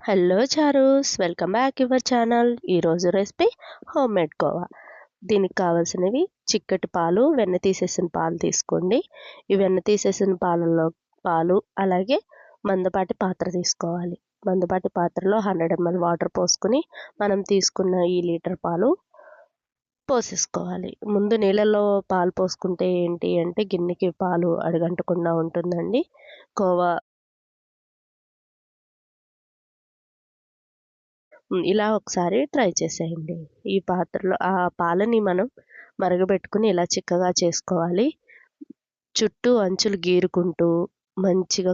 Hello చారూస్, welcome back your channel. ఈరోజు recipe home made khoa. దీనికి కావాల్సినవి చిక్కటి పాలు, వెన్న తీసేసిన పాలు తీసుకోండి. ఈ వెన్న తీసేసిన పాలు అలాగే మందపాటి పాత్ర తీసుకోవాలి. మందపాటి పాత్రలో 100 ml వాటర్ పోసుకుని మనం తీసుకున్న ఈ లీటర్ పాలు పోసేసుకోవాలి. ముందు నీళ్ళల్లో పాలు పోసుకుంటే ఏంటి అంటే గిన్నెకి పాలు అడుగంటకుండా ఉంటుందండి. కోవా ఇలా ఒకసారి ట్రై చేసేయండి. ఈ పాత్రలో ఆ పాలని మనం మరగబెట్టుకుని ఇలా చిక్కగా చేసుకోవాలి. చుట్టూ అంచులు గీరుకుంటూ మంచిగా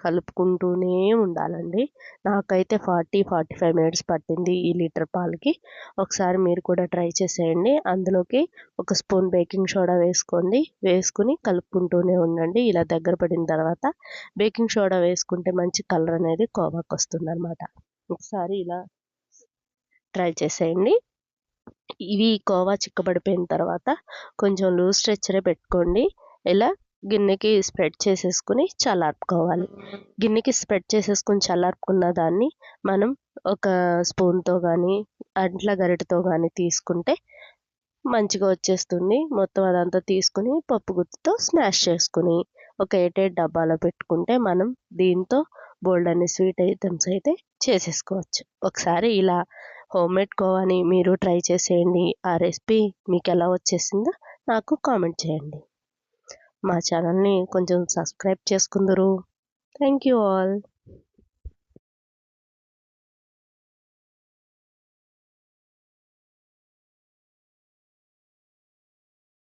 కలుపుకుంటూనే ఉండాలండి. నాకైతే 45 మినిట్స్ పట్టింది ఈ లీటర్ పాలకి. ఒకసారి మీరు కూడా ట్రై చేసేయండి. అందులోకి ఒక స్పూన్ బేకింగ్ సోడా వేసుకుని కలుపుకుంటూనే ఉండండి. ఇలా దగ్గర పడిన తర్వాత బేకింగ్ సోడా వేసుకుంటే మంచి కలర్ అనేది కోవాకి వస్తుందన్నమాట. ఒకసారి ఇలా ట్రై చేసేయండి. ఇవి కోవా చిక్కబడిపోయిన తర్వాత కొంచెం లూజ్ స్ట్రెచ్చరే పెట్టుకోండి. ఇలా గిన్నెకి స్ప్రెడ్ చేసేసుకుని చల్లార్పుకోవాలి. గిన్నెకి స్ప్రెడ్ చేసేసుకుని చల్లార్పుకున్న దాన్ని మనం ఒక స్పూన్తో కానీ అంట్ల గరిటెతో కానీ తీసుకుంటే మంచిగా వచ్చేస్తుంది. మొత్తం అదంతా తీసుకుని పప్పు గుత్తితో స్మాష్ చేసుకుని ఒక ఎయిటెడ్ డబ్బాలో పెట్టుకుంటే మనం దీంతో బోల్డ్ అన్ని స్వీట్ ఐటమ్స్ అయితే చేసేసుకోవచ్చు. ఒకసారి ఇలా హోమ్మేడ్ కోవాని మీరు ట్రై చేసేయండి. ఆ రెసిపీ మీకు ఎలా వచ్చేసిందో నాకు కామెంట్ చేయండి. మా ఛానల్ని కొంచెం సబ్స్క్రైబ్ చేసుకుందరు. Thank you all.